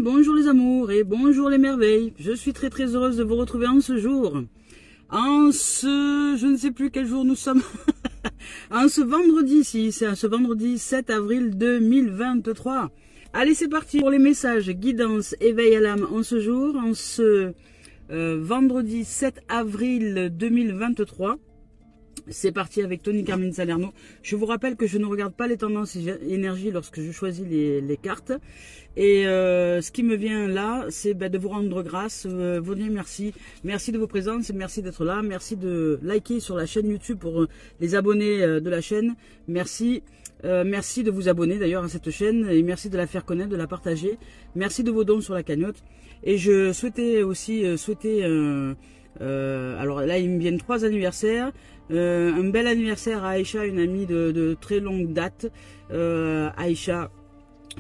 bonjour les amours et bonjour les merveilles. Je suis très très heureuse de vous retrouver en ce jour. Je ne sais plus quel jour nous sommes. En ce vendredi, c'est ce vendredi 7 avril 2023. Allez, c'est parti pour les messages, guidance, éveil à l'âme en ce jour, en ce vendredi 7 avril 2023. C'est parti avec Tony Carmine Salerno. Je vous rappelle que je ne regarde pas les tendances énergie lorsque je choisis les cartes. Et ce qui me vient là, c'est de vous rendre grâce, vous dire merci. Merci de vos présences, merci d'être là. Merci de liker sur la chaîne YouTube pour les abonnés de la chaîne. Merci. Merci de vous abonner d'ailleurs à cette chaîne et merci de la faire connaître, de la partager. Merci de vos dons sur la cagnotte. Et je souhaitais aussi alors là, il me viennent 3 anniversaires. Un bel anniversaire à Aïcha, une amie de très longue date. Aïcha,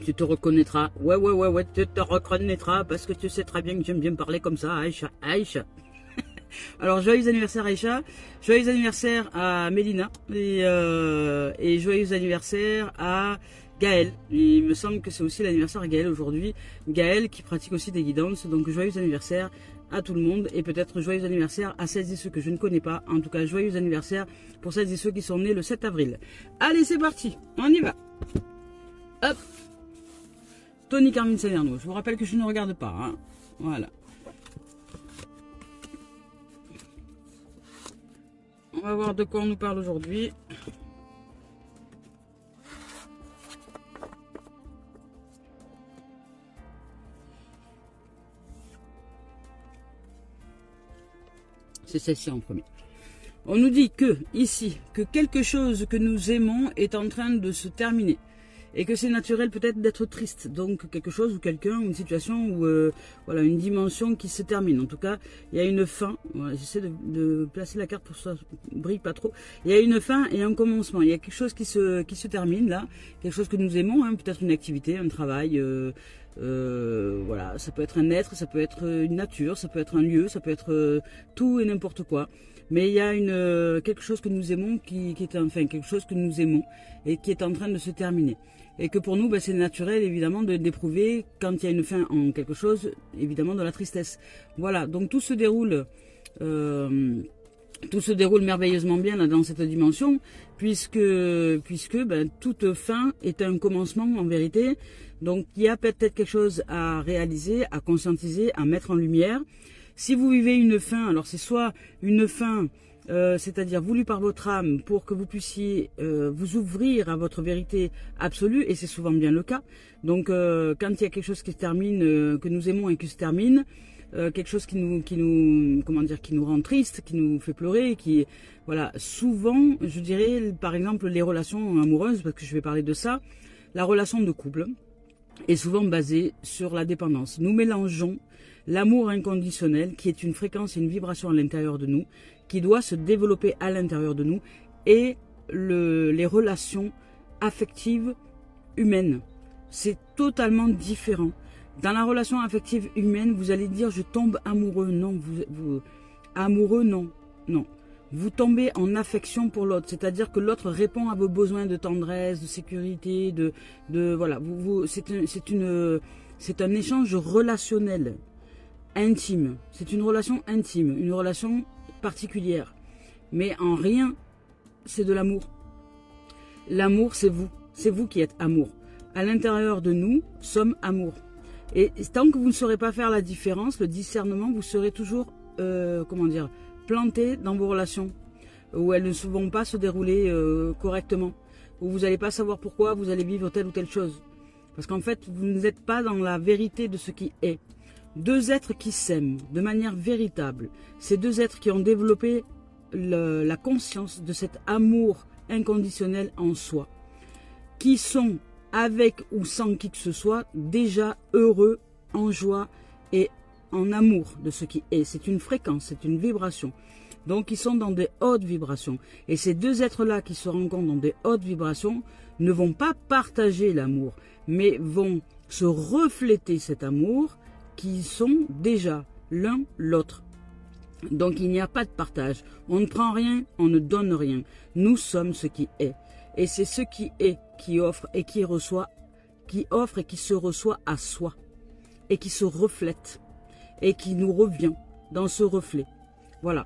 tu te reconnaîtras. Ouais, tu te reconnaîtras parce que tu sais très bien que j'aime bien parler comme ça, Aïcha. Alors, joyeux anniversaire Aïcha, joyeux anniversaire à Mélina et joyeux anniversaire à Gaël. Il me semble que c'est aussi l'anniversaire à Gaël aujourd'hui. Gaël qui pratique aussi des guidances, donc joyeux anniversaire à tout le monde et peut-être joyeux anniversaire à celles et ceux que je ne connais pas. En tout cas, joyeux anniversaire pour celles et ceux qui sont nés le 7 avril. Allez, c'est parti, on y va. Hop. Tony Carmine Salerno. Je vous rappelle que je ne regarde pas. Hein. Voilà. On va voir de quoi on nous parle aujourd'hui. C'est celle-ci en premier. On nous dit que, ici, que quelque chose que nous aimons est en train de se terminer. Et que c'est naturel peut-être d'être triste. Donc quelque chose ou quelqu'un, ou une situation, ou voilà, une dimension qui se termine. En tout cas, il y a une fin. Voilà, j'essaie de placer la carte pour que ça ne brille pas trop. Il y a une fin et un commencement. Il y a quelque chose qui se termine là. Quelque chose que nous aimons, hein, peut-être une activité, un travail. Voilà, ça peut être un être, ça peut être une nature, ça peut être un lieu, ça peut être tout et n'importe quoi. Mais il y a quelque chose que nous aimons qui est enfin quelque chose que nous aimons et qui est en train de se terminer. Et que pour nous, c'est naturel évidemment d'éprouver quand il y a une fin en quelque chose, évidemment de la tristesse. Voilà, donc tout se déroule merveilleusement bien là, dans cette dimension, puisque toute fin est un commencement en vérité. Donc il y a peut-être quelque chose à réaliser, à conscientiser, à mettre en lumière. Si vous vivez une fin, alors c'est soit une fin, c'est-à-dire voulue par votre âme pour que vous puissiez vous ouvrir à votre vérité absolue, et c'est souvent bien le cas. Donc quand il y a quelque chose qui se termine, que nous aimons et qui se termine, quelque chose qui nous rend triste, qui nous fait pleurer, voilà, souvent, je dirais, par exemple, les relations amoureuses, parce que je vais parler de ça, la relation de couple est souvent basée sur la dépendance. Nous mélangeons l'amour inconditionnel, qui est une fréquence et une vibration à l'intérieur de nous, qui doit se développer à l'intérieur de nous, et les relations affectives humaines. C'est totalement différent. Dans la relation affective humaine, vous allez dire « je tombe amoureux ». Non, amoureux, non. Vous tombez en affection pour l'autre, c'est-à-dire que l'autre répond à vos besoins de tendresse, de sécurité, voilà. C'est un échange relationnel, intime. C'est une relation intime, une relation particulière. Mais en rien, c'est de l'amour. L'amour, c'est vous. C'est vous qui êtes amour. À l'intérieur de nous, sommes amour. Et tant que vous ne saurez pas faire la différence, le discernement, vous serez toujours, planté dans vos relations, où elles ne vont pas se dérouler correctement, où vous n'allez pas savoir pourquoi vous allez vivre telle ou telle chose. Parce qu'en fait, vous n'êtes pas dans la vérité de ce qui est. Deux êtres qui s'aiment de manière véritable, ces deux êtres qui ont développé la conscience de cet amour inconditionnel en soi, qui sont, avec ou sans qui que ce soit, déjà heureux, en joie et en amour de ce qui est. C'est une fréquence, c'est une vibration. Donc ils sont dans des hautes vibrations. Et ces deux êtres-là qui se rencontrent dans des hautes vibrations ne vont pas partager l'amour, mais vont se refléter cet amour qui sont déjà l'un l'autre. Donc il n'y a pas de partage. On ne prend rien, on ne donne rien. Nous sommes ce qui est. Et c'est ce qui est qui offre et qui reçoit, qui offre et qui se reçoit à soi. et qui se reflète et qui nous revient dans ce reflet. Voilà.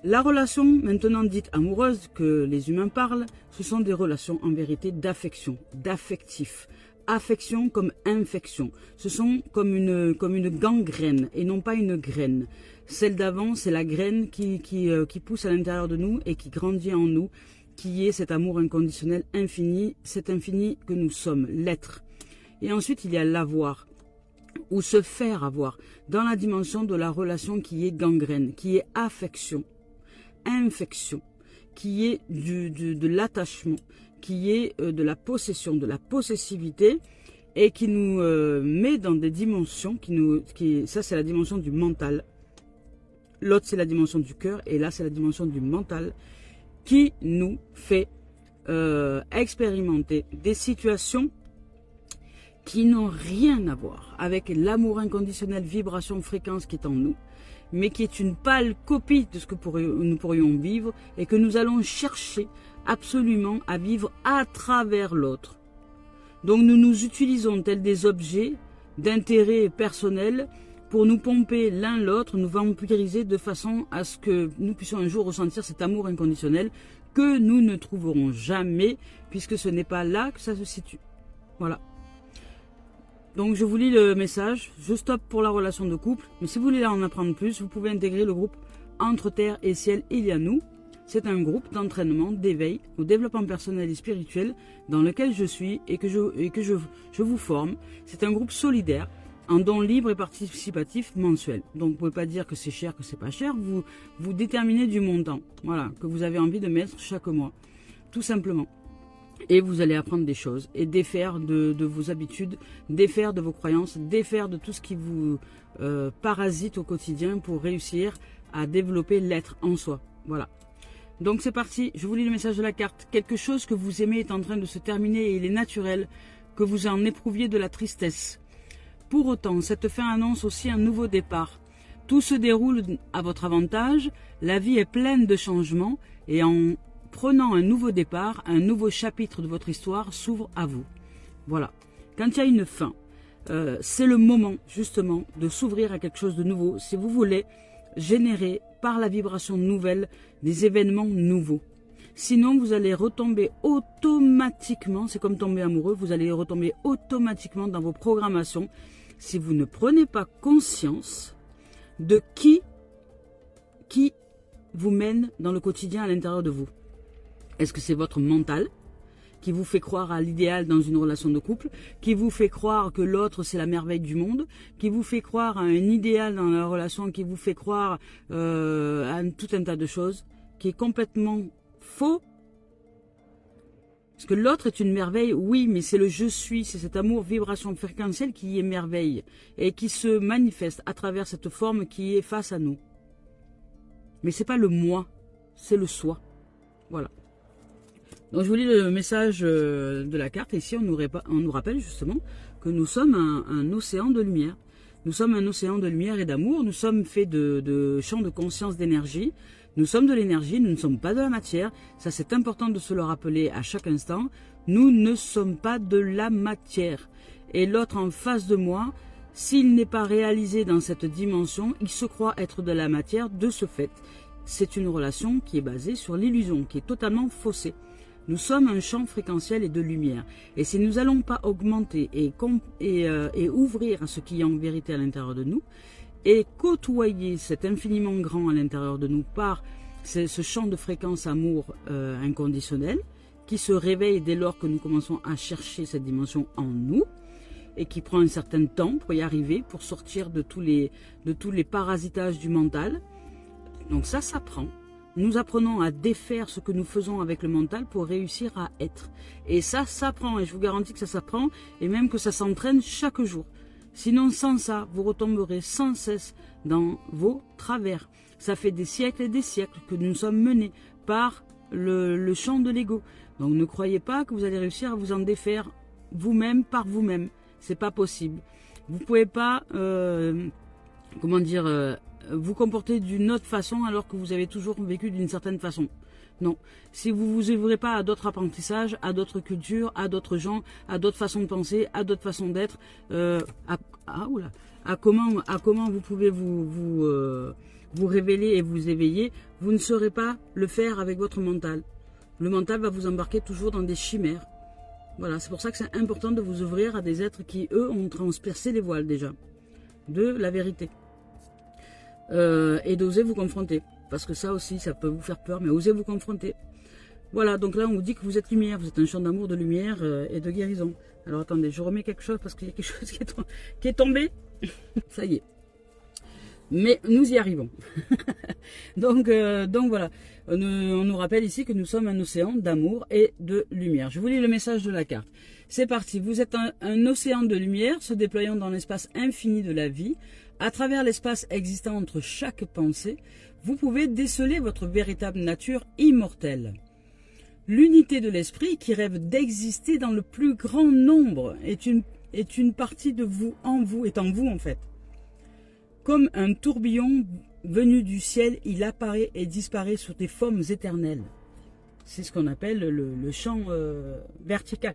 La relation maintenant dite amoureuse que les humains parlent, ce sont des relations en vérité d'affection, d'affectif. Affection comme infection. Ce sont comme une gangrène et non pas une graine. Celle d'avant, c'est la graine qui pousse à l'intérieur de nous et qui grandit en nous, qui est cet amour inconditionnel infini, cet infini que nous sommes, l'être. Et ensuite, il y a l'avoir, ou se faire avoir, dans la dimension de la relation qui est gangrène, qui est affection, infection, qui est de l'attachement, qui est de la possession, de la possessivité, et qui nous met dans des dimensions, ça c'est la dimension du mental, l'autre c'est la dimension du cœur, et là c'est la dimension du mental, qui nous fait expérimenter des situations qui n'ont rien à voir avec l'amour inconditionnel, vibration, fréquence qui est en nous, mais qui est une pâle copie de ce que nous pourrions vivre et que nous allons chercher absolument à vivre à travers l'autre. Donc nous nous utilisons tels des objets d'intérêt personnel pour nous pomper l'un l'autre, nous vampiriser de façon à ce que nous puissions un jour ressentir cet amour inconditionnel que nous ne trouverons jamais, puisque ce n'est pas là que ça se situe. Voilà. Donc je vous lis le message, je stoppe pour la relation de couple, mais si vous voulez en apprendre plus, vous pouvez intégrer le groupe Entre Terre et Ciel, il y a nous. C'est un groupe d'entraînement, d'éveil, au développement personnel et spirituel dans lequel je suis et que je vous forme. C'est un groupe solidaire, en don libre et participatif mensuel. Donc vous ne pouvez pas dire que c'est cher, que c'est pas cher, vous déterminez du montant, voilà, que vous avez envie de mettre chaque mois, tout simplement. Et vous allez apprendre des choses et défaire de vos habitudes, défaire de vos croyances, défaire de tout ce qui vous parasite au quotidien pour réussir à développer l'être en soi. Voilà. Donc c'est parti, je vous lis le message de la carte. Quelque chose que vous aimez est en train de se terminer et il est naturel que vous en éprouviez de la tristesse. Pour autant, cette fin annonce aussi un nouveau départ. Tout se déroule à votre avantage, la vie est pleine de changements et en prenant un nouveau départ, un nouveau chapitre de votre histoire s'ouvre à vous. Voilà. Quand il y a une fin, c'est le moment justement de s'ouvrir à quelque chose de nouveau. Si vous voulez générer par la vibration nouvelle des événements nouveaux. Sinon, vous allez retomber automatiquement, c'est comme tomber amoureux, vous allez retomber automatiquement dans vos programmations si vous ne prenez pas conscience de qui vous mène dans le quotidien à l'intérieur de vous. Est-ce que c'est votre mental qui vous fait croire à l'idéal dans une relation de couple, qui vous fait croire que l'autre c'est la merveille du monde, qui vous fait croire à un idéal dans la relation, qui vous fait croire à tout un tas de choses, qui est complètement faux? Parce que l'autre est une merveille, oui, mais c'est le je suis, c'est cet amour vibration fréquentielle qui est merveille et qui se manifeste à travers cette forme qui est face à nous. Mais c'est pas le moi, c'est le soi. Voilà. Donc je vous lis le message de la carte. Ici, on nous rappelle justement que nous sommes un océan de lumière. Nous sommes un océan de lumière et d'amour. Nous sommes faits de champs de conscience, d'énergie. Nous sommes de l'énergie, nous ne sommes pas de la matière. Ça, c'est important de se le rappeler à chaque instant. Nous ne sommes pas de la matière. Et l'autre en face de moi, s'il n'est pas réalisé dans cette dimension, il se croit être de la matière de ce fait. C'est une relation qui est basée sur l'illusion, qui est totalement faussée. Nous sommes un champ fréquentiel et de lumière. Et si nous n'allons pas augmenter et ouvrir à ce qui est en vérité à l'intérieur de nous, et côtoyer cet infiniment grand à l'intérieur de nous par ce champ de fréquence amour inconditionnel, qui se réveille dès lors que nous commençons à chercher cette dimension en nous, et qui prend un certain temps pour y arriver, pour sortir de tous les parasitages du mental. Donc ça s'apprend. Nous apprenons à défaire ce que nous faisons avec le mental pour réussir à être. Et ça s'apprend, et je vous garantis que ça s'apprend, et même que ça s'entraîne chaque jour. Sinon, sans ça, vous retomberez sans cesse dans vos travers. Ça fait des siècles et des siècles que nous sommes menés par le champ de l'ego. Donc ne croyez pas que vous allez réussir à vous en défaire vous-même par vous-même. C'est pas possible. Vous pouvez pas, vous comporter d'une autre façon alors que vous avez toujours vécu d'une certaine façon. Non. Si vous vous ouvrez pas à d'autres apprentissages, à d'autres cultures, à d'autres gens, à d'autres façons de penser, à d'autres façons d'être, à comment vous pouvez vous révéler et vous éveiller, vous ne saurez pas le faire avec votre mental. Le mental va vous embarquer toujours dans des chimères. Voilà, c'est pour ça que c'est important de vous ouvrir à des êtres qui, eux, ont transpercé les voiles déjà, de la vérité. Et d'oser vous confronter. Parce que ça aussi, ça peut vous faire peur, mais osez vous confronter. Voilà, donc là, on vous dit que vous êtes lumière, vous êtes un champ d'amour, de lumière et de guérison. Alors attendez, je remets quelque chose parce qu'il y a quelque chose qui est tombé. Ça y est. Mais nous y arrivons. donc voilà, on nous rappelle ici que nous sommes un océan d'amour et de lumière. Je vous lis le message de la carte. C'est parti, vous êtes un océan de lumière se déployant dans l'espace infini de la vie. À travers l'espace existant entre chaque pensée, vous pouvez déceler votre véritable nature immortelle. L'unité de l'esprit qui rêve d'exister dans le plus grand nombre est une partie de vous, est en vous en fait. Comme un tourbillon venu du ciel, il apparaît et disparaît sur des formes éternelles. C'est ce qu'on appelle le champ vertical.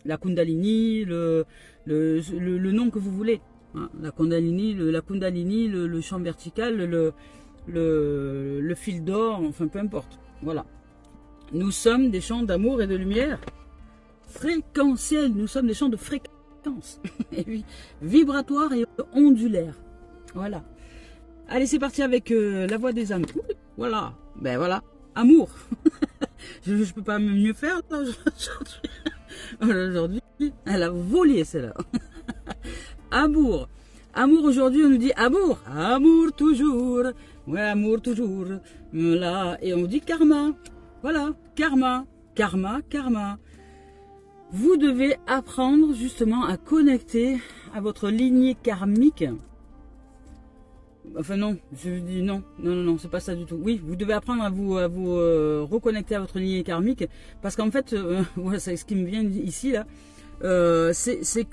La Kundalini, le nom que vous voulez. Hein, la Kundalini, le champ vertical, le fil d'or, enfin peu importe. Voilà. Nous sommes des champs d'amour et de lumière fréquentiels. Nous sommes des champs de fréquence. Et oui, vibratoires et ondulaires. Voilà. Allez, c'est parti avec la voix des âmes. Voilà. Ben voilà. Amour. je ne peux pas mieux faire là, aujourd'hui. Elle a volé celle-là. Amour. Amour aujourd'hui, on nous dit amour. Amour toujours. Ouais, amour toujours. Là. Et on dit karma. Voilà, karma, karma, karma. Vous devez apprendre justement à connecter à votre lignée karmique. Enfin non, je dis non, c'est pas ça du tout. Oui, vous devez apprendre à vous reconnecter à votre lignée karmique, parce qu'en fait, ouais, c'est ce qui me vient ici là, c'est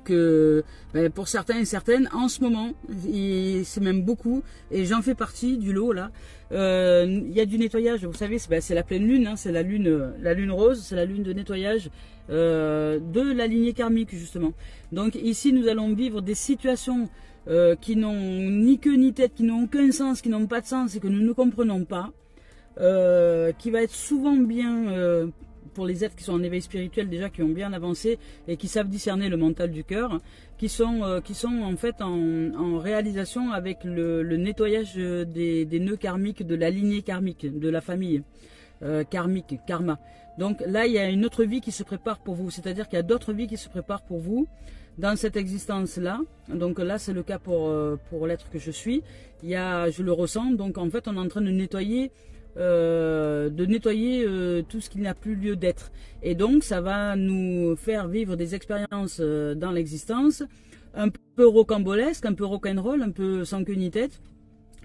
que ben, pour certains et certaines, en ce moment, c'est même beaucoup, et j'en fais partie du lot là, il y a du nettoyage, vous savez, c'est la pleine lune, hein, c'est la lune rose, c'est la lune de nettoyage de la lignée karmique justement. Donc ici nous allons vivre des situations qui n'ont ni queue ni tête, qui n'ont aucun sens, qui n'ont pas de sens et que nous ne comprenons pas, qui va être souvent bien... pour les êtres qui sont en éveil spirituel déjà, qui ont bien avancé et qui savent discerner le mental du cœur, qui sont en fait en réalisation avec le nettoyage des nœuds karmiques, de la lignée karmique, de la famille karmique, karma. Donc là, il y a une autre vie qui se prépare pour vous, c'est-à-dire qu'il y a d'autres vies qui se préparent pour vous dans cette existence-là. Donc là, c'est le cas pour l'être que je suis. Je le ressens, donc en fait, on est en train de nettoyer tout ce qui n'a plus lieu d'être, et donc ça va nous faire vivre des expériences dans l'existence un peu rocambolesques, un peu rock'n'roll, un peu sans queue ni tête,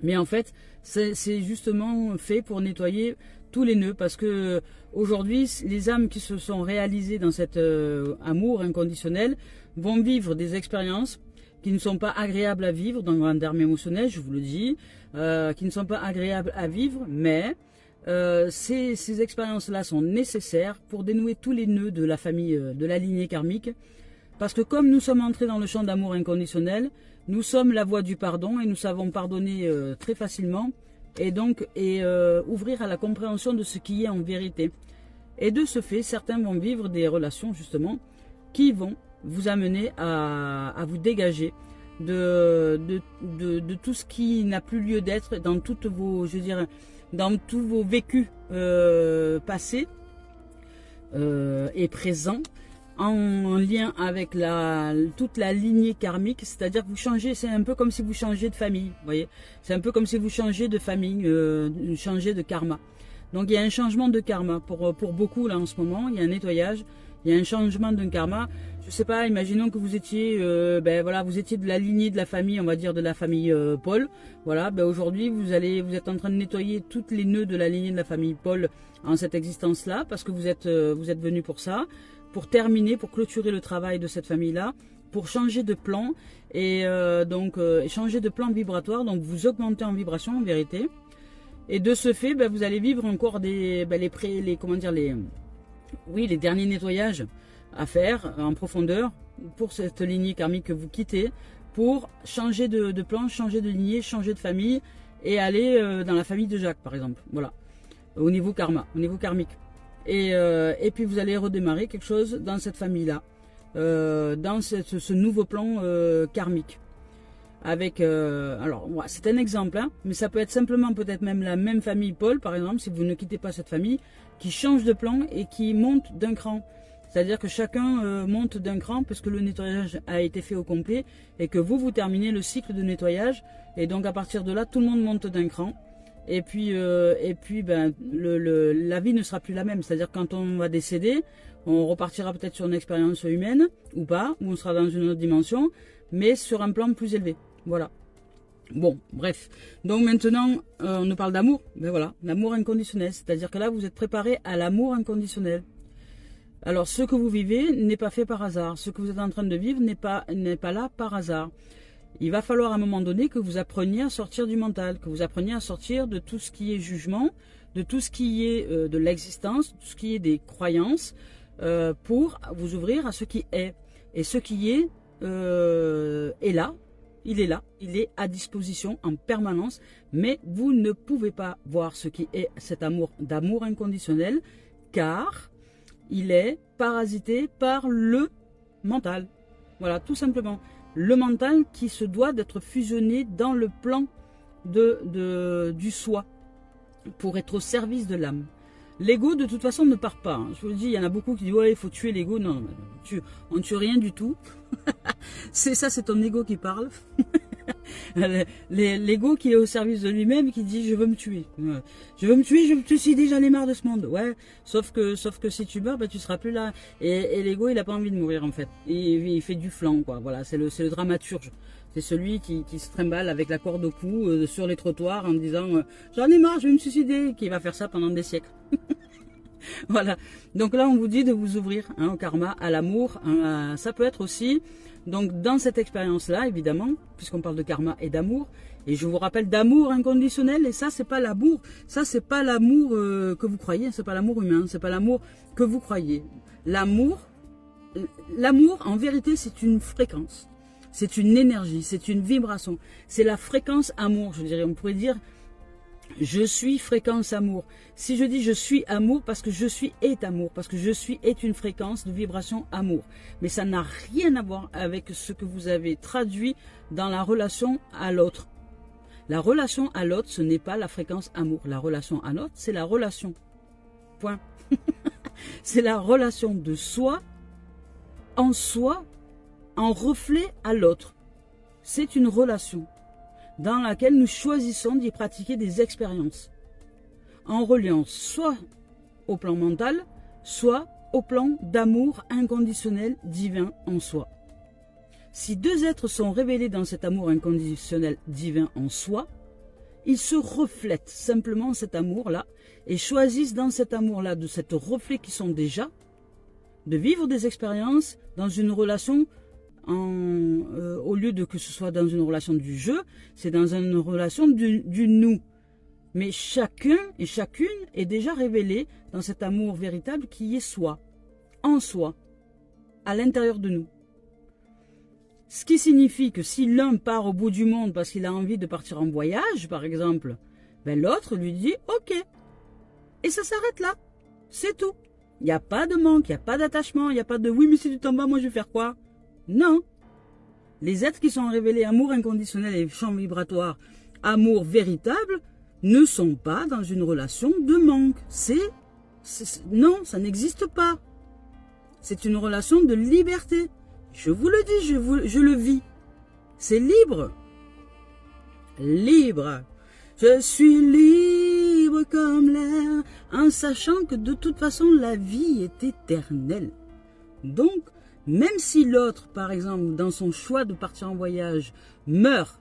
mais en fait c'est justement fait pour nettoyer tous les nœuds, parce que aujourd'hui les âmes qui se sont réalisées dans cet amour inconditionnel vont vivre des expériences qui ne sont pas agréables à vivre dans un terme émotionnel, je vous le dis, qui ne sont pas agréables à vivre, mais ces expériences-là sont nécessaires pour dénouer tous les nœuds de la famille, de la lignée karmique, parce que comme nous sommes entrés dans le champ d'amour inconditionnel, nous sommes la voie du pardon et nous savons pardonner très facilement, et donc ouvrir à la compréhension de ce qui est en vérité. Et de ce fait, certains vont vivre des relations justement qui vont vous amener à vous dégager de tout ce qui n'a plus lieu d'être dans toutes vos, dans tous vos vécus passés et présents, en lien avec toute la lignée karmique, c'est-à-dire que vous changez, c'est un peu comme si vous changez de famille, vous voyez, c'est un peu comme si vous changez de famille, changez de karma. Donc il y a un changement de karma pour beaucoup là en ce moment, il y a un nettoyage, il y a un changement d'un karma. Je sais pas, imaginons que vous étiez, vous étiez de la lignée de la famille, on va dire de la famille Paul. Voilà, aujourd'hui vous êtes en train de nettoyer toutes les nœuds de la lignée de la famille Paul en cette existence-là, parce que vous êtes venu pour ça, pour terminer, pour clôturer le travail de cette famille-là, pour changer de plan et changer de plan vibratoire. Donc vous augmentez en vibration en vérité. Et de ce fait, vous allez vivre encore les derniers nettoyages à faire en profondeur pour cette lignée karmique que vous quittez, pour changer de plan, changer de lignée, changer de famille et aller dans la famille de Jacques par exemple. Voilà, au niveau karma, au niveau karmique. Et puis vous allez redémarrer quelque chose dans cette famille-là, dans ce nouveau plan karmique. Avec, alors ouais, c'est un exemple, hein, mais ça peut être simplement peut-être même la même famille Paul par exemple, si vous ne quittez pas cette famille, qui change de plan et qui monte d'un cran. C'est-à-dire que chacun monte d'un cran parce que le nettoyage a été fait au complet et que vous terminez le cycle de nettoyage. Et donc à partir de là, tout le monde monte d'un cran. Et puis ben, la vie ne sera plus la même. C'est-à-dire quand on va décéder, on repartira peut-être sur une expérience humaine ou pas, ou on sera dans une autre dimension, mais sur un plan plus élevé. Voilà. Bon, bref. Donc maintenant, on nous parle d'amour. Ben voilà, l'amour inconditionnel. C'est-à-dire que là, vous êtes préparé à l'amour inconditionnel. Alors, ce que vous vivez n'est pas fait par hasard. Ce que vous êtes en train de vivre n'est pas là par hasard. Il va falloir à un moment donné que vous appreniez à sortir du mental, que vous appreniez à sortir de tout ce qui est jugement, de tout ce qui est de l'existence, tout ce qui est des croyances, pour vous ouvrir à ce qui est. Et ce qui est là, il est là, il est à disposition en permanence, mais vous ne pouvez pas voir ce qui est cet amour d'amour inconditionnel, car il est parasité par le mental. Voilà, tout simplement. Le mental qui se doit d'être fusionné dans le plan du soi pour être au service de l'âme. L'ego, de toute façon, ne part pas. Je vous le dis, il y en a beaucoup qui disent « Ouais, il faut tuer l'ego. » Non, on ne tue rien du tout. C'est ton ego qui parle. L'ego qui est au service de lui-même, qui dit « Je veux me tuer. Je veux me tuer, je me suicider, j'en ai marre de ce monde. » Ouais, sauf que si tu meurs, ben, tu seras plus là. Et l'ego, il n'a pas envie de mourir, en fait. Il fait du flanc, quoi. Voilà, c'est le dramaturge. C'est celui qui se trimballe avec la corde au cou sur les trottoirs en disant « J'en ai marre, je vais me suicider », qui va faire ça pendant des siècles. Voilà. Donc là, on vous dit de vous ouvrir au karma, à l'amour. Ça peut être aussi, donc dans cette expérience-là, évidemment, puisqu'on parle de karma et d'amour, et je vous rappelle d'amour inconditionnel, et ça, c'est pas l'amour. Ça, c'est pas l'amour que vous croyez, c'est pas l'amour humain, c'est pas l'amour que vous croyez. L'amour, en vérité, c'est une fréquence. C'est une énergie, c'est une vibration. C'est la fréquence amour, je dirais. On pourrait dire, je suis fréquence amour. Si je dis je suis amour, parce que je suis est amour, parce que je suis est une fréquence de vibration amour. Mais ça n'a rien à voir avec ce que vous avez traduit dans la relation à l'autre. La relation à l'autre, ce n'est pas la fréquence amour. La relation à l'autre, c'est la relation. Point. C'est la relation de soi, en reflet à l'autre. C'est une relation dans laquelle nous choisissons d'y pratiquer des expériences en reliant soit au plan mental, soit au plan d'amour inconditionnel divin en soi. Si deux êtres sont révélés dans cet amour inconditionnel divin en soi, ils se reflètent simplement cet amour-là et choisissent dans cet amour-là, de cet reflet qui sont déjà, de vivre des expériences dans une relation au lieu de que ce soit dans une relation du jeu, c'est dans une relation du nous. Mais chacun et chacune est déjà révélé dans cet amour véritable qui est soi, en soi, à l'intérieur de nous. Ce qui signifie que si l'un part au bout du monde parce qu'il a envie de partir en voyage, par exemple, ben l'autre lui dit « Ok ». Et ça s'arrête là. C'est tout. Il n'y a pas de manque, il n'y a pas d'attachement, il n'y a pas de « Oui, mais si tu tombes bas, moi je vais faire quoi ?» Non. Les êtres qui sont révélés amour inconditionnel et champ vibratoire, amour véritable, ne sont pas dans une relation de manque. Non, ça n'existe pas. C'est une relation de liberté. Je vous le dis, je le vis. C'est libre. Libre. Je suis libre comme l'air, en sachant que de toute façon, la vie est éternelle. Donc, même si l'autre, par exemple, dans son choix de partir en voyage, meurt,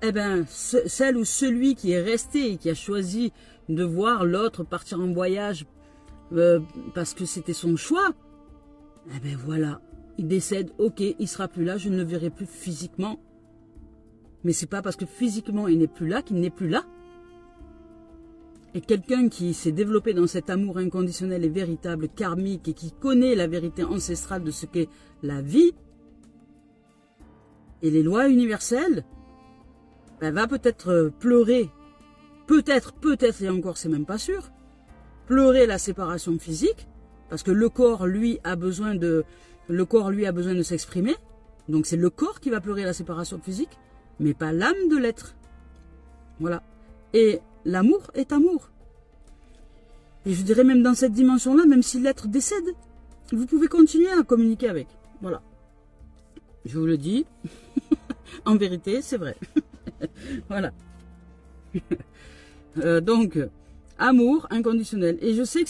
eh bien, celle ou celui qui est resté et qui a choisi de voir l'autre partir en voyage parce que c'était son choix, eh bien voilà, il décède, ok, il sera plus là, je ne le verrai plus physiquement. Mais c'est pas parce que physiquement il n'est plus là qu'il n'est plus là. Et quelqu'un qui s'est développé dans cet amour inconditionnel et véritable, karmique, et qui connaît la vérité ancestrale de ce qu'est la vie, et les lois universelles, ben va peut-être pleurer, peut-être, et encore c'est même pas sûr, pleurer la séparation physique, parce que le corps, lui, a besoin de s'exprimer, donc c'est le corps qui va pleurer la séparation physique, mais pas l'âme de l'être. Voilà. Et l'amour est amour. Et je dirais même dans cette dimension-là, même si l'être décède, vous pouvez continuer à communiquer avec. Voilà. Je vous le dis. En vérité, c'est vrai. Voilà. Donc, amour inconditionnel. Et je sais que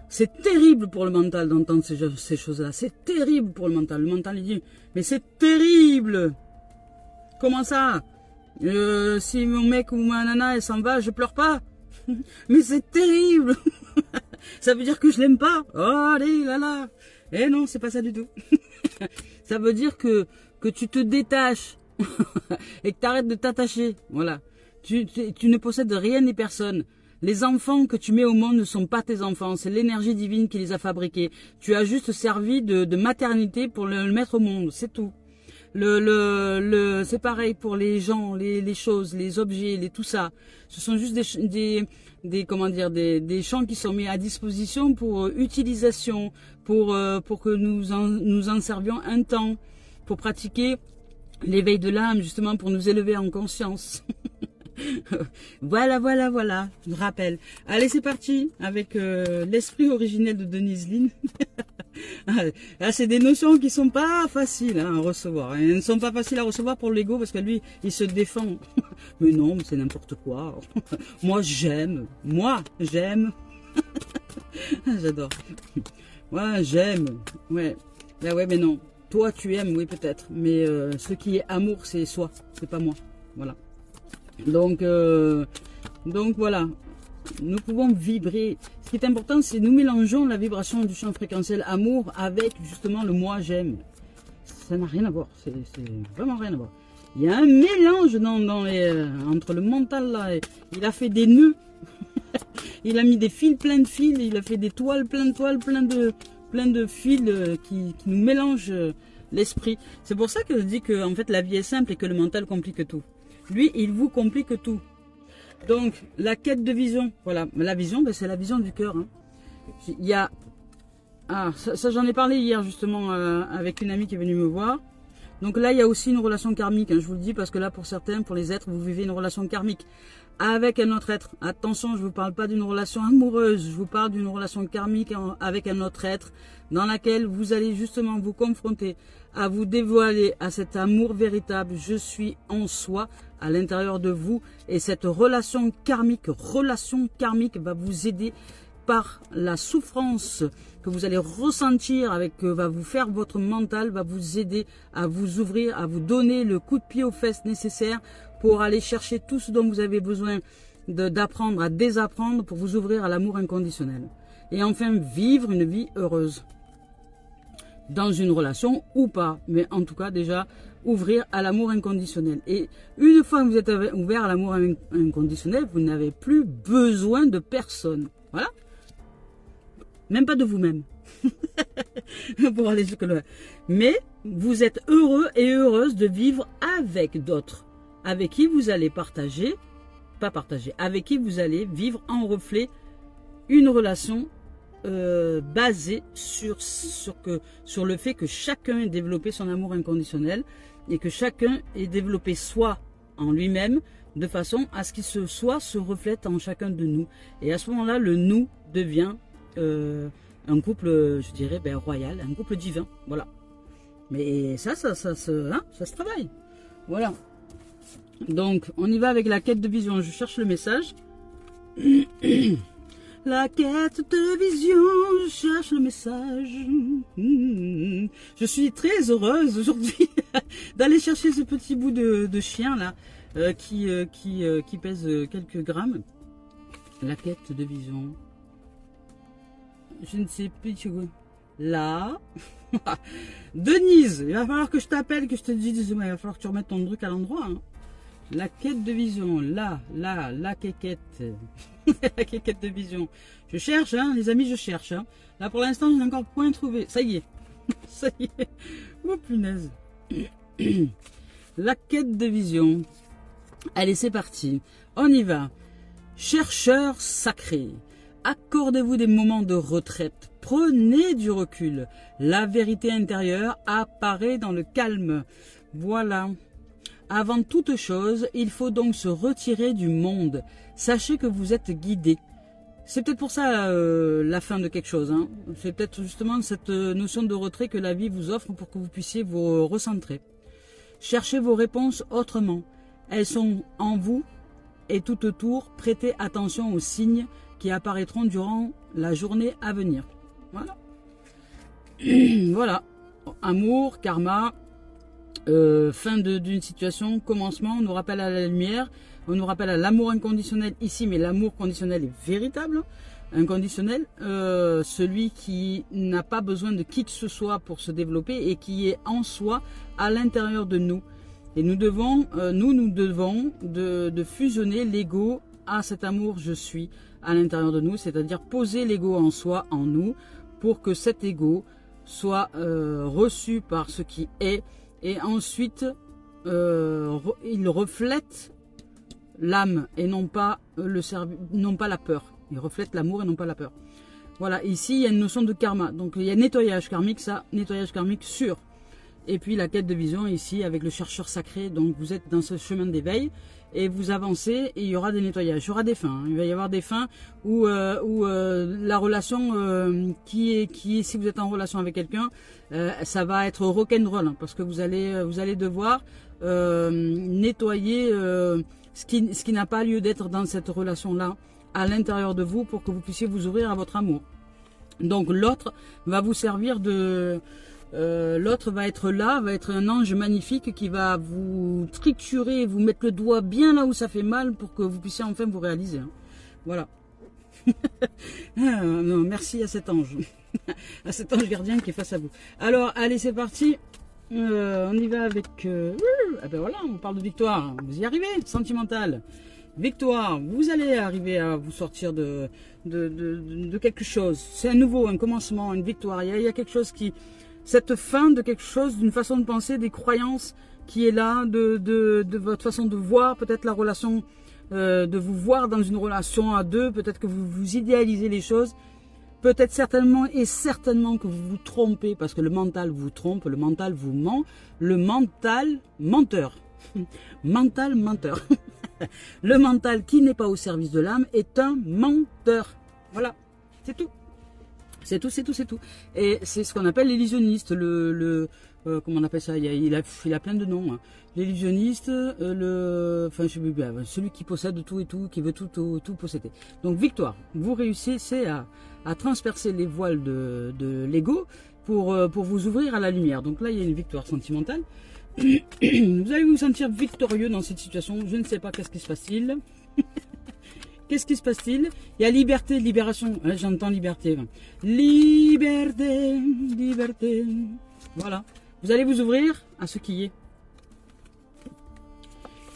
c'est terrible pour le mental d'entendre ces choses-là. C'est terrible pour le mental. Le mental, il dit, mais c'est terrible. Comment ça? Si mon mec ou ma nana, elle s'en va, je pleure pas. Mais c'est terrible. Ça veut dire que je l'aime pas. Oh, allez, là, là. Eh non, c'est pas ça du tout. Ça veut dire que tu te détaches et que tu arrêtes de t'attacher. Voilà. Tu ne possèdes rien ni personne. Les enfants que tu mets au monde ne sont pas tes enfants. C'est l'énergie divine qui les a fabriqués. Tu as juste servi de maternité pour le mettre au monde. C'est tout. C'est pareil pour les gens, les choses, les objets, tout ça. Ce sont juste des champs qui sont mis à disposition pour utilisation, pour que nous en servions un temps, pour pratiquer l'éveil de l'âme, justement pour nous élever en conscience. Voilà, je me rappelle. Allez, c'est parti avec l'esprit originel de Denise Lin. Là, c'est des notions qui sont pas faciles à recevoir. Elles ne sont pas faciles à recevoir pour l'ego parce que lui, il se défend. Mais non, mais c'est n'importe quoi. Moi, j'aime. J'adore. Moi, j'aime. Ouais. Là, ouais, mais non. Toi, tu aimes, oui, peut-être. Mais ce qui est amour, c'est soi. C'est pas moi. Voilà. Donc voilà. Nous pouvons vibrer. Ce qui est important, c'est nous mélangeons la vibration du champ fréquentiel amour avec justement le moi j'aime. Ça n'a rien à voir. C'est vraiment rien à voir. Il y a un mélange entre le mental là. Il a fait des nœuds. Il a mis des fils, plein de fils. Il a fait des toiles, plein de fils qui nous mélangent l'esprit. C'est pour ça que je dis que en fait la vie est simple et que le mental complique tout. Lui, il vous complique tout. Donc, la quête de vision, voilà, la vision, ben, c'est la vision du cœur. Hein. Il y a, ça j'en ai parlé hier justement avec une amie qui est venue me voir. Donc là, il y a aussi une relation karmique, hein, je vous le dis, parce que là, pour certains, pour les êtres, vous vivez une relation karmique avec un autre être. Attention, je ne vous parle pas d'une relation amoureuse, je vous parle d'une relation karmique avec un autre être, dans laquelle vous allez justement vous confronter à vous dévoiler à cet amour véritable, je suis en soi, à l'intérieur de vous, et cette relation karmique va vous aider par la souffrance que vous allez ressentir, va vous faire votre mental, va vous aider à vous ouvrir, à vous donner le coup de pied aux fesses nécessaire pour aller chercher tout ce dont vous avez besoin d'apprendre, à désapprendre pour vous ouvrir à l'amour inconditionnel. Et enfin, vivre une vie heureuse. Dans une relation ou pas, mais en tout cas déjà ouvrir à l'amour inconditionnel. Et une fois que vous êtes ouvert à l'amour inconditionnel, vous n'avez plus besoin de personne. Voilà. Même pas de vous-même. Pour aller jusque-là. Mais vous êtes heureux et heureuse de vivre avec d'autres. Avec qui vous allez partager, pas partager, avec qui vous allez vivre en reflet une relation basée sur le fait que chacun ait développé son amour inconditionnel et que chacun ait développé soi en lui-même de façon à ce qu'il se reflète en chacun de nous. Et à ce moment-là, le nous devient un couple, je dirais, royal, un couple divin. Voilà. Mais ça se travaille. Voilà. Donc, on y va avec la quête de vision. Je cherche le message. La quête de vision, je cherche le message. Je suis très heureuse aujourd'hui d'aller chercher ce petit bout de chien là qui pèse quelques grammes. La quête de vision. Je ne sais plus. Là. Denise, il va falloir que je t'appelle, que je te dise, il va falloir que tu remettes ton truc à l'endroit. Hein. La quête de vision, la quéquette. La quéquette de vision. Je cherche, hein, les amis, je cherche. Hein. Là, pour l'instant, je n'ai encore point trouvé. Ça y est. Ça y est. Oh, punaise. La quête de vision. Allez, c'est parti. On y va. Chercheurs sacrés. Accordez-vous des moments de retraite. Prenez du recul. La vérité intérieure apparaît dans le calme. Voilà. Avant toute chose, il faut donc se retirer du monde. Sachez que vous êtes guidé. C'est peut-être pour ça la fin de quelque chose. Hein. C'est peut-être justement cette notion de retrait que la vie vous offre pour que vous puissiez vous recentrer. Cherchez vos réponses autrement. Elles sont en vous et tout autour. Prêtez attention aux signes qui apparaîtront durant la journée à venir. Voilà. Voilà. Amour, karma. Fin d'une situation, commencement, on nous rappelle à la lumière, on nous rappelle à l'amour inconditionnel ici, mais l'amour conditionnel est véritable, inconditionnel, celui qui n'a pas besoin de qui que ce soit pour se développer et qui est en soi à l'intérieur de nous. Et nous devons de fusionner l'ego à cet amour je suis à l'intérieur de nous, c'est-à-dire poser l'ego en soi, en nous, pour que cet ego soit reçu par ce qui est. Et ensuite, il reflète l'âme et non pas la peur. Il reflète l'amour et non pas la peur. Voilà, ici, il y a une notion de karma. Donc, il y a nettoyage karmique, ça, nettoyage karmique sûr. Et puis, la quête de vision, ici, avec le chercheur sacré. Donc, vous êtes dans ce chemin d'éveil et vous avancez et il y aura des nettoyages. Il y aura des fins. Hein. Il va y avoir des fins où la relation si vous êtes en relation avec quelqu'un, ça va être rock'n'roll. Hein, parce que vous allez devoir nettoyer ce qui n'a pas lieu d'être dans cette relation-là à l'intérieur de vous pour que vous puissiez vous ouvrir à votre amour. Donc, l'autre va vous servir de... l'autre va être là, va être un ange magnifique qui va vous triturer, vous mettre le doigt bien là où ça fait mal pour que vous puissiez enfin vous réaliser. Hein. Voilà. Non, merci à cet ange. À cet ange gardien qui est face à vous. Alors, allez, c'est parti. On y va avec... ah ben voilà, on parle de victoire. Vous y arrivez, sentimental. Victoire, vous allez arriver à vous sortir de quelque chose. C'est un nouveau, un commencement, une victoire. Il y a quelque chose qui... Cette fin de quelque chose, d'une façon de penser, des croyances qui est là, de votre façon de voir peut-être la relation, de vous voir dans une relation à deux, peut-être que vous idéalisez les choses, peut-être certainement que vous vous trompez, parce que le mental vous trompe, le mental vous ment, le mental menteur. Mental menteur. Le mental qui n'est pas au service de l'âme est un menteur. Voilà, c'est tout. C'est tout. Et c'est ce qu'on appelle l'illusionniste, comment on appelle ça, il a plein de noms. Hein. L'illusionniste, celui qui possède tout et tout, qui veut tout posséder. Donc victoire, vous réussissez à transpercer les voiles de l'ego pour vous ouvrir à la lumière. Donc là, il y a une victoire sentimentale. Vous allez vous sentir victorieux dans cette situation. Je ne sais pas qu'est-ce qui se passe-t-il. Qu'est-ce qui se passe-t-il? Il y a liberté, libération. J'entends liberté. Liberté. Voilà. Vous allez vous ouvrir à ce qui est.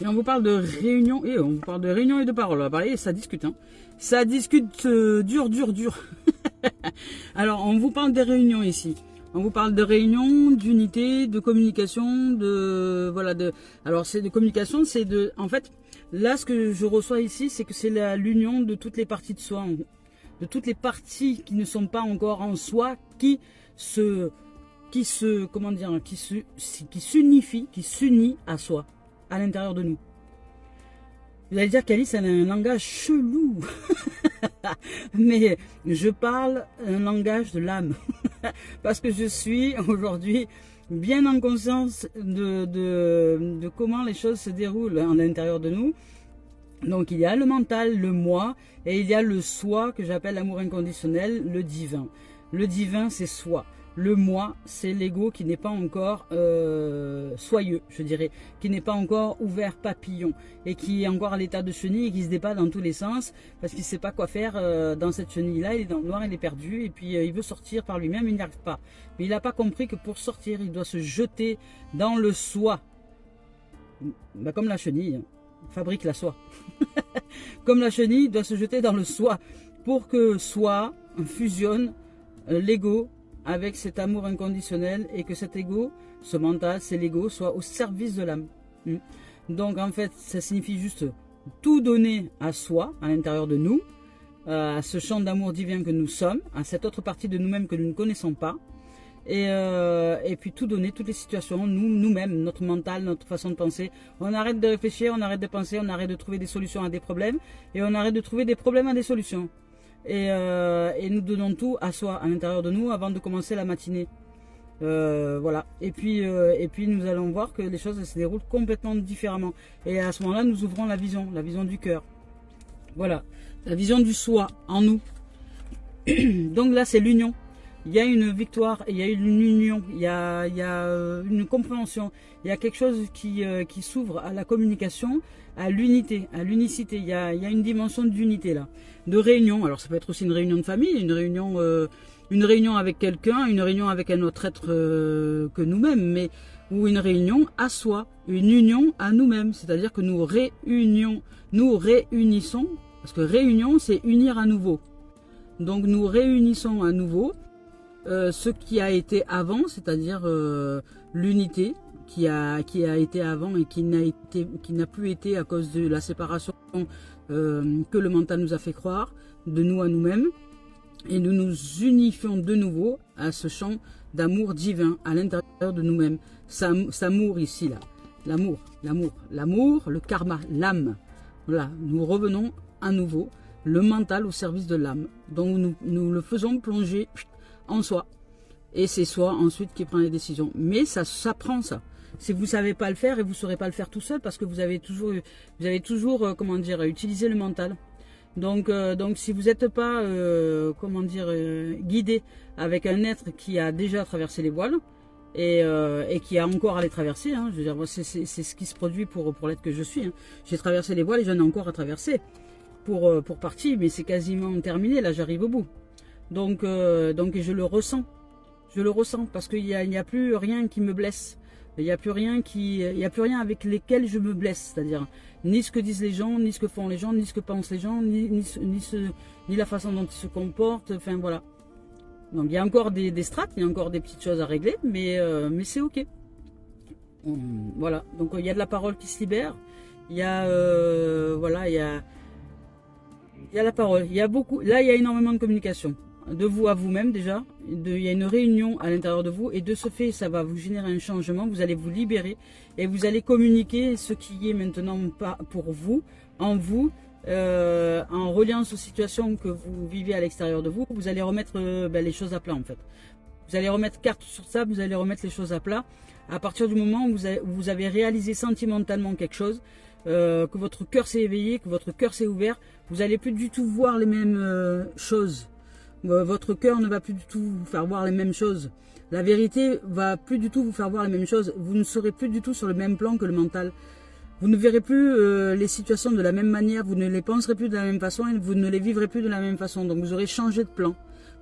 Et on vous parle de réunion. Et on vous parle de réunion et de parole. On va parler, ça discute. Hein. Ça discute dur. Alors, on vous parle des réunions ici. On vous parle de réunion, d'unité, de communication, alors c'est de communication, c'est de, en fait, là ce que je reçois ici, c'est que c'est l'union de toutes les parties de soi, de toutes les parties qui ne sont pas encore en soi, qui s'unit à soi, à l'intérieur de nous. Vous allez dire qu'Alice, elle a un langage chelou. Mais je parle un langage de l'âme. Parce que je suis aujourd'hui bien en conscience de comment les choses se déroulent à l'intérieur de nous. Donc il y a le mental, le moi, et il y a le soi que j'appelle l'amour inconditionnel, le divin. Le divin, c'est soi. Le moi, c'est l'ego qui n'est pas encore soyeux, je dirais, qui n'est pas encore ouvert papillon et qui est encore à l'état de chenille et qui se débat dans tous les sens parce qu'il ne sait pas quoi faire dans cette chenille-là. Il est dans le noir, il est perdu et puis il veut sortir par lui-même, il n'y arrive pas. Mais il n'a pas compris que pour sortir, il doit se jeter dans le soi, comme la chenille. fabrique la soie. Comme la chenille doit se jeter dans le soi pour que soi fusionne l'ego avec cet amour inconditionnel et que cet ego, ce mental, c'est l'ego, soit au service de l'âme. Donc en fait, ça signifie juste tout donner à soi, à l'intérieur de nous, à ce champ d'amour divin que nous sommes, à cette autre partie de nous-mêmes que nous ne connaissons pas, et puis tout donner, toutes les situations, nous-mêmes, notre mental, notre façon de penser. On arrête de réfléchir, on arrête de penser, on arrête de trouver des solutions à des problèmes, et on arrête de trouver des problèmes à des solutions. Et nous donnons tout à soi, à l'intérieur de nous, avant de commencer la matinée. Voilà. Et puis nous allons voir que les choses se déroulent complètement différemment. Et à ce moment-là, nous ouvrons la vision du cœur. Voilà, la vision du soi en nous. Donc là, c'est l'union. Il y a une victoire, il y a une union, il y a une compréhension, il y a quelque chose qui s'ouvre à la communication, à l'unité, à l'unicité. Il y a une dimension d'unité là, de réunion. Alors ça peut être aussi une réunion de famille, une réunion avec quelqu'un, une réunion avec un autre être que nous-mêmes, mais ou une réunion à soi, une union à nous-mêmes. C'est-à-dire que nous réunissons, parce que réunion c'est unir à nouveau. Donc nous réunissons à nouveau ce qui a été avant, c'est-à-dire l'unité qui a été avant et qui n'a plus été à cause de la séparation que le mental nous a fait croire, de nous à nous-mêmes. Et nous nous unifions de nouveau à ce champ d'amour divin à l'intérieur de nous-mêmes. S'amour ici, là. L'amour, le karma, l'âme. Voilà, nous revenons à nouveau, le mental au service de l'âme. Donc nous le faisons plonger en soi. Et c'est soi ensuite qui prend les décisions. Mais ça s'apprend ça. Si vous ne savez pas le faire, et vous ne saurez pas le faire tout seul, parce que vous avez toujours comment dire, utilisé le mental. Donc si vous n'êtes pas guidé avec un être qui a déjà traversé les voiles et qui a encore à les traverser, je veux dire, c'est ce qui se produit pour l'être que je suis. J'ai traversé les voiles et j'en ai encore à traverser pour partie, mais c'est quasiment terminé. Là, j'arrive au bout. Donc je le ressens parce qu'il n'y a plus rien qui me blesse. Il n'y a plus rien avec lesquels je me blesse, c'est-à-dire ni ce que disent les gens, ni ce que font les gens, ni ce que pensent les gens, ni la façon dont ils se comportent, enfin voilà. Donc il y a encore des strates, il y a encore des petites choses à régler, mais c'est ok. Voilà, donc il y a de la parole qui se libère, il y a voilà, il y a la parole, il y a beaucoup, là il y a énormément de communication. De vous à vous-même déjà, il y a une réunion à l'intérieur de vous et de ce fait ça va vous générer un changement, vous allez vous libérer et vous allez communiquer ce qui est maintenant pas pour vous, en vous, en reliance aux situations que vous vivez à l'extérieur de vous, vous allez remettre les choses à plat en fait. Vous allez remettre carte sur table, vous allez remettre les choses à plat à partir du moment où vous avez réalisé sentimentalement quelque chose, que votre cœur s'est éveillé, que votre cœur s'est ouvert, vous n'allez plus du tout voir les mêmes choses. Votre cœur ne va plus du tout vous faire voir les mêmes choses. La vérité va plus du tout vous faire voir les mêmes choses. Vous ne serez plus du tout sur le même plan que le mental. Vous ne verrez plus les situations de la même manière. Vous ne les penserez plus de la même façon et vous ne les vivrez plus de la même façon. Donc vous aurez changé de plan.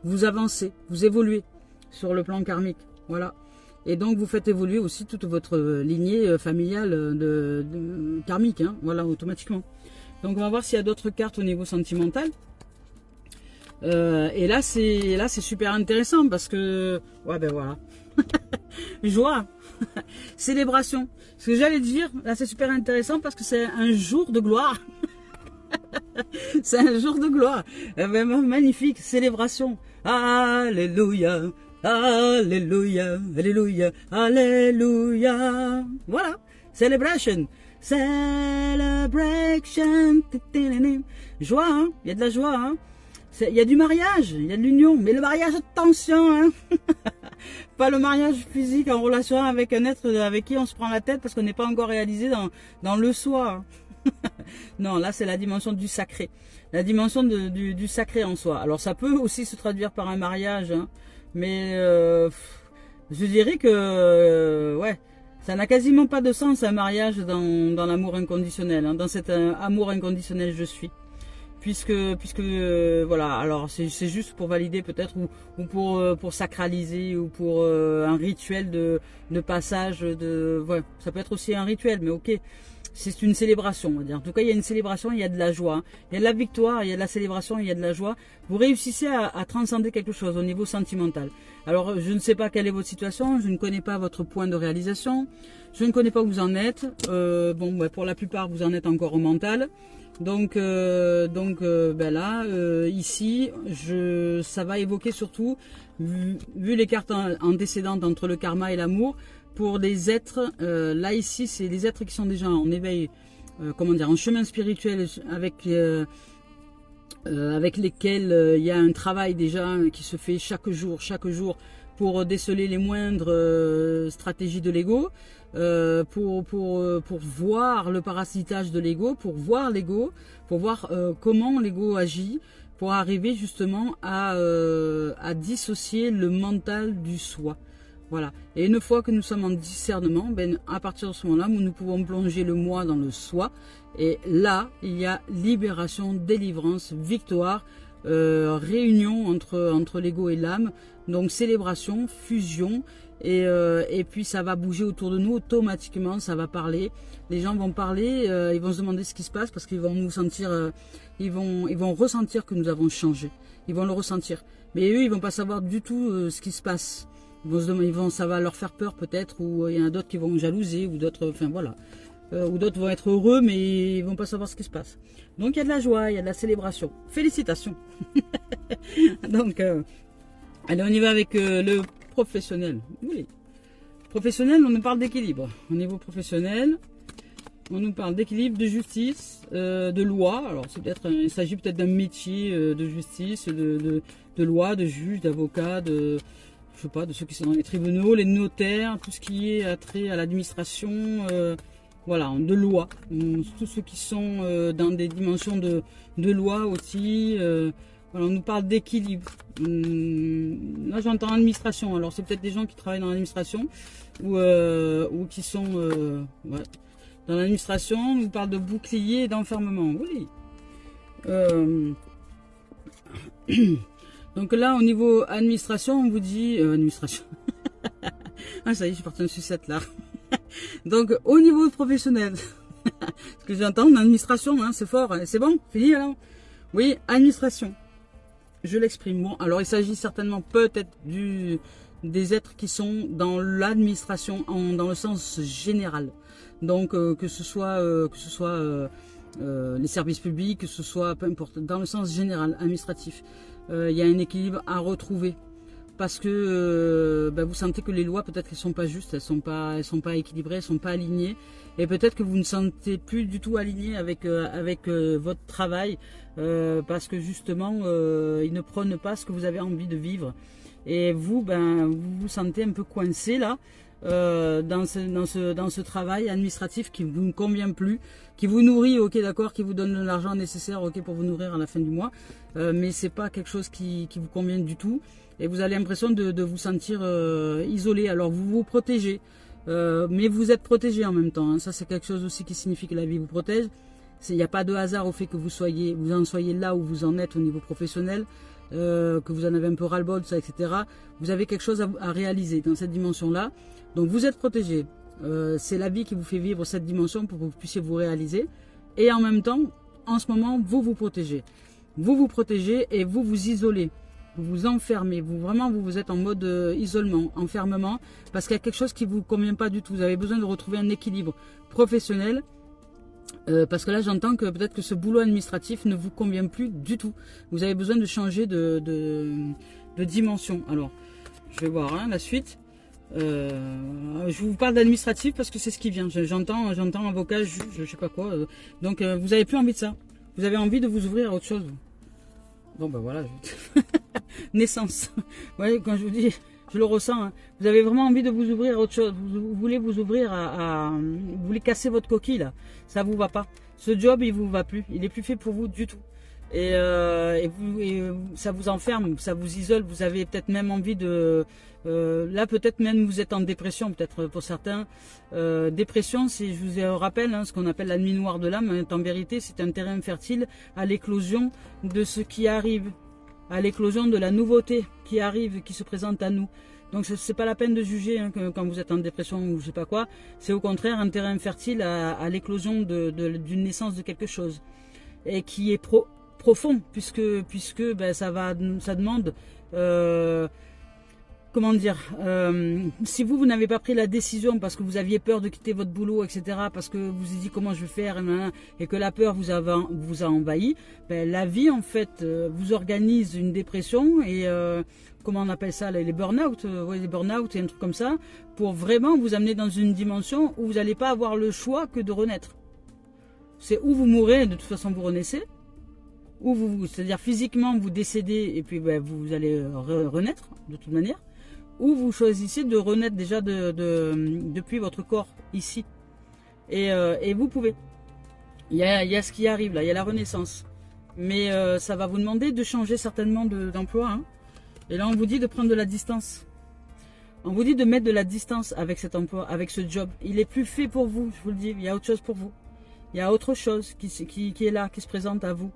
Vous avancez, vous évoluez sur le plan karmique. Voilà. Et donc vous faites évoluer aussi toute votre lignée familiale de karmique. Voilà, automatiquement. Donc on va voir s'il y a d'autres cartes au niveau sentimental. Et là c'est super intéressant parce que ouais ben voilà joie célébration, ce que j'allais dire là, c'est super intéressant parce que c'est un jour de gloire. C'est un jour de gloire, magnifique célébration, alléluia, alléluia, alléluia, alléluia, voilà, celebration, joie, il y a de la joie, il y a du mariage, il y a de l'union, mais le mariage, attention, pas le mariage physique en relation avec un être avec qui on se prend la tête parce qu'on n'est pas encore réalisé dans le soi. Non, là c'est la dimension du sacré, la dimension du sacré en soi. Alors ça peut aussi se traduire par un mariage, mais je dirais que ouais, ça n'a quasiment pas de sens un mariage dans l'amour inconditionnel, dans cet amour inconditionnel je suis. Puisque voilà, alors c'est juste pour valider peut-être ou pour sacraliser ou pour un rituel de passage ouais, ça peut être aussi un rituel, mais ok. c'est une célébration, on va dire. En tout cas, il y a une célébration, il y a de la joie. Il y a de la victoire, il y a de la célébration, il y a de la joie. Vous réussissez à transcender quelque chose au niveau sentimental. Alors, je ne sais pas quelle est votre situation, je ne connais pas votre point de réalisation, je ne connais pas où vous en êtes. Bon, ouais, pour la plupart, vous en êtes encore au mental. Donc ben là, ici, ça va évoquer surtout, vu les cartes antécédentes entre le karma et l'amour, pour des êtres, là ici, c'est des êtres qui sont déjà en éveil, comment dire, en chemin spirituel, avec lesquels il y a un travail déjà qui se fait chaque jour, pour déceler les moindres stratégies de l'ego, pour voir le parasitage de l'ego, pour voir l'ego, pour voir comment l'ego agit, pour arriver justement à dissocier le mental du soi. Voilà. Et une fois que nous sommes en discernement, ben, à partir de ce moment-là, nous pouvons plonger le moi dans le soi. Et là, il y a libération, délivrance, victoire, réunion entre l'ego et l'âme. Donc célébration, fusion. Et puis ça va bouger autour de nous automatiquement, ça va parler. Les gens vont parler, ils vont se demander ce qui se passe parce qu'ils vont nous sentir, ils vont ressentir que nous avons changé. Ils vont le ressentir. Mais eux, ils vont pas savoir du tout ce qui se passe. Ça va leur faire peur peut-être, ou il y en a d'autres qui vont jalouser, ou d'autres, enfin voilà, ou d'autres vont être heureux, mais ils vont pas savoir ce qui se passe. Donc il y a de la joie, il y a de la célébration. Félicitations. Donc, allez, on y va avec le professionnel. Oui, professionnel, on nous parle d'équilibre. Au niveau professionnel, on nous parle d'équilibre, de justice, de loi. Alors il s'agit peut-être d'un métier de justice, de loi, de juge, d'avocat, je sais pas, de ceux qui sont dans les tribunaux, les notaires, tout ce qui est attrait à l'administration, voilà, de loi. Tous ceux qui sont dans des dimensions de loi aussi. Voilà, on nous parle d'équilibre. Là, j'entends administration. Alors, c'est peut-être des gens qui travaillent dans l'administration ou qui sont ouais. Dans l'administration. On nous parle de bouclier et d'enfermement. Oui. Donc là, au niveau administration, on vous dit... administration. Ah, ça y est, je suis partie en sucette là. Donc, au niveau professionnel, ce que j'entends, administration, hein, c'est fort. C'est bon, fini alors. Oui, administration. Je l'exprime. Bon, alors il s'agit certainement peut-être des êtres qui sont dans l'administration, dans le sens général. Donc, que ce soit les services publics, que ce soit, peu importe, dans le sens général, administratif. Il y a un équilibre à retrouver parce que vous sentez que les lois peut-être qu'elles sont pas justes, elles sont pas équilibrées, elles sont pas alignées, et peut-être que vous ne sentez plus du tout aligné avec votre travail parce que justement ils ne prônent pas ce que vous avez envie de vivre, et vous vous sentez un peu coincé là. Dans ce travail administratif qui vous ne convient plus, qui vous nourrit, ok d'accord, qui vous donne l'argent nécessaire, ok, pour vous nourrir à la fin du mois, mais c'est pas quelque chose qui vous convient du tout, et vous avez l'impression de vous sentir isolé. Alors vous vous protégez, mais vous êtes protégé en même temps, hein. Ça c'est quelque chose aussi qui signifie que la vie vous protège. Il n'y a pas de hasard au fait que vous en soyez là où vous en êtes au niveau professionnel. Que vous en avez un peu ras-le-bol, ça, etc. Vous avez quelque chose à réaliser dans cette dimension-là. Donc vous êtes protégé. C'est la vie qui vous fait vivre cette dimension pour que vous puissiez vous réaliser. Et en même temps, en ce moment, vous vous protégez. Vous vous protégez et vous vous isolez. Vous vous enfermez. Vous êtes en mode isolement, enfermement, parce qu'il y a quelque chose qui ne vous convient pas du tout. Vous avez besoin de retrouver un équilibre professionnel. Parce que là j'entends que peut-être que ce boulot administratif ne vous convient plus du tout. Vous avez besoin de changer de dimension. Alors, je vais voir hein, la suite. Je vous parle d'administratif parce que c'est ce qui vient. J'entends avocat, juge, je sais pas quoi. Donc vous avez plus envie de ça. Vous avez envie de vous ouvrir à autre chose. Bon ben voilà. Naissance. Ouais, quand je vous dis... Je le ressens, hein. Vous avez vraiment envie de vous ouvrir à autre chose. Vous voulez vous ouvrir vous voulez casser votre coquille là. Ça vous va pas. Ce job il vous va plus. Il est plus fait pour vous du tout. Et ça vous enferme, ça vous isole. Vous avez peut-être même envie de... là peut-être même vous êtes en dépression, peut-être pour certains. Dépression, je vous rappelle hein, ce qu'on appelle la nuit noire de l'âme. En vérité, c'est un terrain fertile à l'éclosion de ce qui arrive. À l'éclosion de la nouveauté qui arrive, qui se présente à nous. Donc c'est pas la peine de juger hein, quand vous êtes en dépression ou je sais pas quoi. C'est au contraire un terrain fertile à l'éclosion d'une naissance de quelque chose. Et qui est profond, puisque ben, ça demande... comment dire, si vous n'avez pas pris la décision parce que vous aviez peur de quitter votre boulot, etc., parce que vous vous dites comment je vais faire, et que la peur vous a envahi, ben, la vie en fait vous organise une dépression et comment on appelle ça, les burn-out, les burn-out et un truc comme ça, pour vraiment vous amener dans une dimension où vous n'allez pas avoir le choix que de renaître. C'est où vous mourrez, de toute façon vous renaissez, ou c'est-à-dire physiquement vous décédez et puis ben, vous allez renaître de toute manière, ou vous choisissez de renaître déjà depuis votre corps ici. Et vous pouvez. Il y a ce qui arrive là, il y a la renaissance. Mais ça va vous demander de changer certainement d'emploi. Hein. Et là on vous dit de prendre de la distance. On vous dit de mettre de la distance avec cet emploi, avec ce job. Il est plus fait pour vous, je vous le dis, il y a autre chose pour vous. Il y a autre chose qui est là, qui se présente à vous.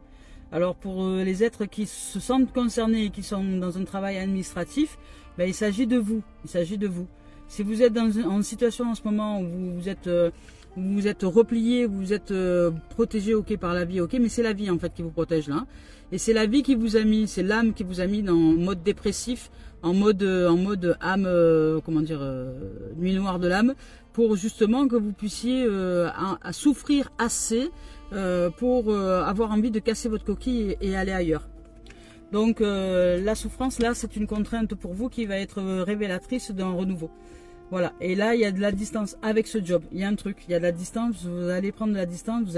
Alors pour les êtres qui se sentent concernés et qui sont dans un travail administratif, ben, il s'agit de vous. Il s'agit de vous. Si vous êtes en situation en ce moment où vous êtes replié, vous êtes protégé, ok, par la vie, ok, mais c'est la vie en fait qui vous protège là. Et c'est la vie qui vous a mis, c'est l'âme qui vous a mis dans mode dépressif, en mode âme, comment dire, nuit noire de l'âme, pour justement que vous puissiez à souffrir assez pour avoir envie de casser votre coquille et aller ailleurs. Donc la souffrance là c'est une contrainte pour vous qui va être révélatrice d'un renouveau. Voilà, et là il y a de la distance avec ce job, il y a un truc, il y a de la distance, vous allez prendre de la distance, vous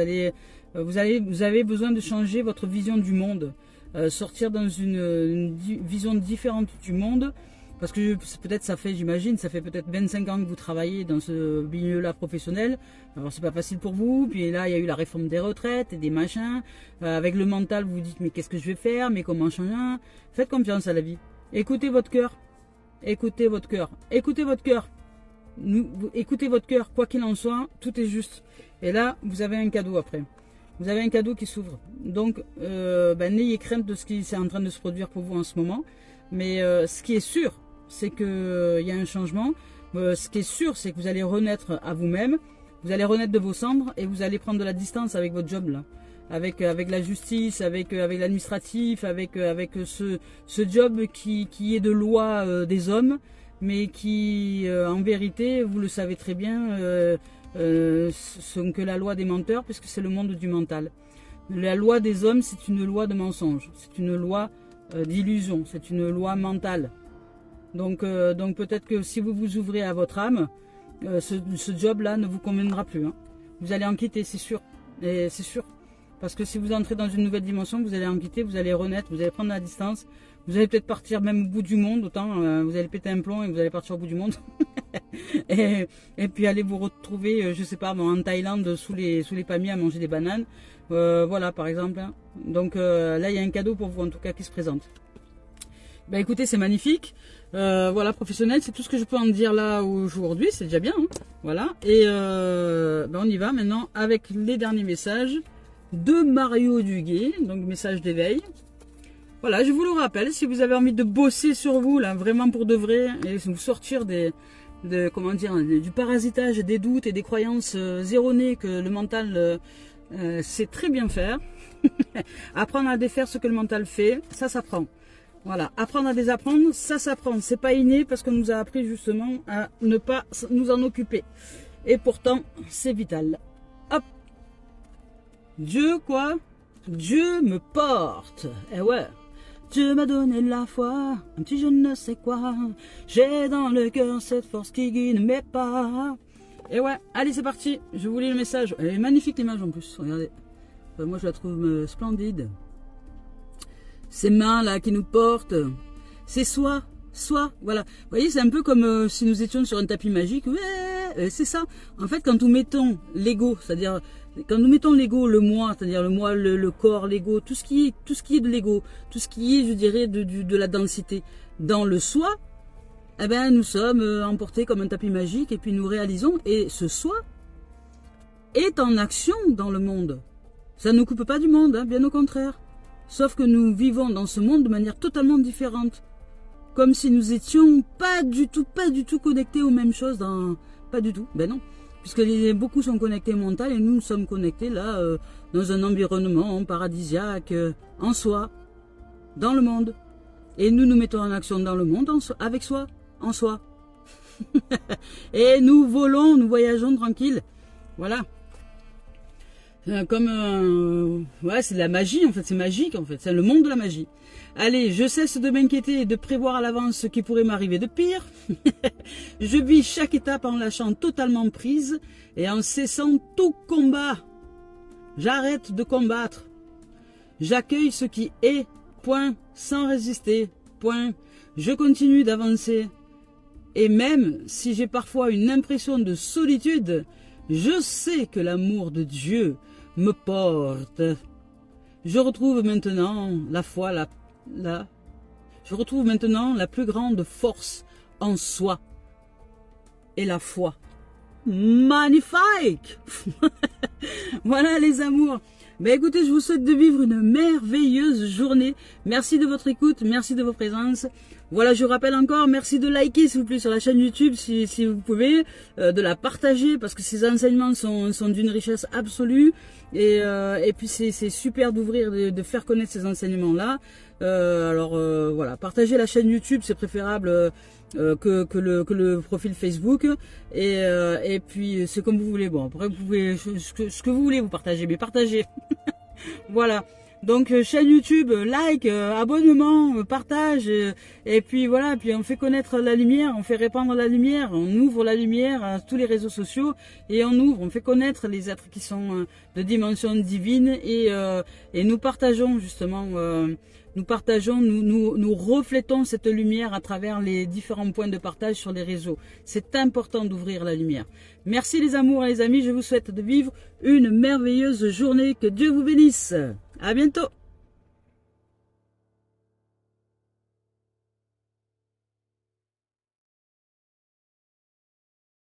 avez besoin de changer votre vision du monde, sortir dans une vision différente du monde. Parce que peut-être ça fait, j'imagine, ça fait peut-être 25 ans que vous travaillez dans ce milieu-là professionnel. Alors c'est pas facile pour vous. Puis là, il y a eu la réforme des retraites et des machins. Avec le mental, vous vous dites mais qu'est-ce que je vais faire, mais comment changer. Faites confiance à la vie. Écoutez votre cœur. Écoutez votre cœur. Écoutez votre cœur. Écoutez votre cœur. Quoi qu'il en soit, tout est juste. Et là, vous avez un cadeau après. Vous avez un cadeau qui s'ouvre. Donc, n'ayez crainte de ce qui est en train de se produire pour vous en ce moment. Mais ce qui est sûr, c'est qu'il y a un changement. Ce qui est sûr, c'est que vous allez renaître à vous-même, vous allez renaître de vos cendres et vous allez prendre de la distance avec votre job là, avec la justice, avec l'administratif, avec ce job qui est de loi des hommes, mais qui en vérité, vous le savez très bien, sont que la loi des menteurs, puisque c'est le monde du mental. La loi des hommes, c'est une loi de mensonge, c'est une loi d'illusion, c'est une loi mentale. Donc peut-être que si vous vous ouvrez à votre âme, ce job-là ne vous conviendra plus. Hein. Vous allez en quitter, c'est sûr. Et c'est sûr. Parce que si vous entrez dans une nouvelle dimension, vous allez en quitter, vous allez renaître, vous allez prendre la distance. Vous allez peut-être partir même au bout du monde, autant vous allez péter un plomb et vous allez partir au bout du monde. et puis aller vous retrouver, je sais pas, en Thaïlande, sous les palmiers à manger des bananes. Voilà, par exemple. Hein. Donc là, il y a un cadeau pour vous, en tout cas, qui se présente. Ben écoutez, c'est magnifique. Voilà, professionnel, c'est tout ce que je peux en dire là aujourd'hui. C'est déjà bien. Hein. Voilà. Et on y va maintenant avec les derniers messages de Mario Duguay. Donc, message d'éveil. Voilà, je vous le rappelle, si vous avez envie de bosser sur vous, là, vraiment pour de vrai, et vous sortir du parasitage des doutes et des croyances erronées que le mental sait très bien faire. Apprendre à défaire ce que le mental fait, ça s'apprend. Voilà, apprendre à désapprendre, ça s'apprend. C'est pas inné parce qu'on nous a appris justement à ne pas nous en occuper. Et pourtant, c'est vital. Hop. Dieu, quoi? Dieu me porte. Eh ouais. Dieu m'a donné la foi, un petit je ne sais quoi. J'ai dans le cœur cette force qui guide mes pas. Et ouais, allez c'est parti, je vous lis le message. Elle est magnifique l'image en plus, regardez. Moi je la trouve splendide. Ces mains là qui nous portent, c'est soi, voilà. Vous voyez, c'est un peu comme si nous étions sur un tapis magique. Ouais, c'est ça. En fait, quand nous mettons l'ego, c'est-à-dire quand nous mettons l'ego, le moi, c'est-à-dire le moi, le corps, l'ego, tout ce qui est de l'ego, tout ce qui est, je dirais, de la densité, dans le soi, eh ben nous sommes emportés comme un tapis magique et puis nous réalisons. Et ce soi est en action dans le monde. Ça ne nous coupe pas du monde, hein, bien au contraire. Sauf que nous vivons dans ce monde de manière totalement différente. comme si nous étions pas du tout connectés aux mêmes choses, pas du tout, ben non. Puisque beaucoup sont connectés mentales et nous sommes connectés là, dans un environnement paradisiaque, en soi, dans le monde. Et nous nous mettons en action dans le monde, avec soi, en soi. Et nous volons, nous voyageons tranquille. Voilà. Comme, ouais, c'est de la magie en fait, c'est magique en fait, c'est le monde de la magie. Allez, je cesse de m'inquiéter et de prévoir à l'avance ce qui pourrait m'arriver de pire. Je vis chaque étape en lâchant totalement prise et en cessant tout combat. J'arrête de combattre. J'accueille ce qui est, point, sans résister, point. Je continue d'avancer. Et même si j'ai parfois une impression de solitude, je sais que l'amour de Dieu me porte. Je retrouve maintenant la foi, je retrouve maintenant la plus grande force en soi et la foi. Magnifique. Voilà les amours. Ben écoutez, je vous souhaite de vivre une merveilleuse journée. Merci de votre écoute, merci de votre présence. Voilà, je vous rappelle encore, merci de liker s'il vous plaît sur la chaîne YouTube si vous pouvez, de la partager parce que ces enseignements sont d'une richesse absolue et puis c'est super d'ouvrir, de faire connaître ces enseignements-là. Voilà, partagez la chaîne YouTube, c'est préférable que le profil Facebook et puis c'est comme vous voulez. Bon, après vous pouvez ce que vous voulez vous partagez, mais partagez. Voilà. Donc chaîne YouTube, like, abonnement, partage, et puis voilà, puis on fait connaître la lumière, on fait répandre la lumière, on ouvre la lumière à tous les réseaux sociaux, et on fait connaître les êtres qui sont de dimension divine, et nous partageons justement, nous reflétons cette lumière à travers les différents points de partage sur les réseaux. C'est important d'ouvrir la lumière. Merci les amours et les amis, je vous souhaite de vivre une merveilleuse journée, que Dieu vous bénisse. À bientôt.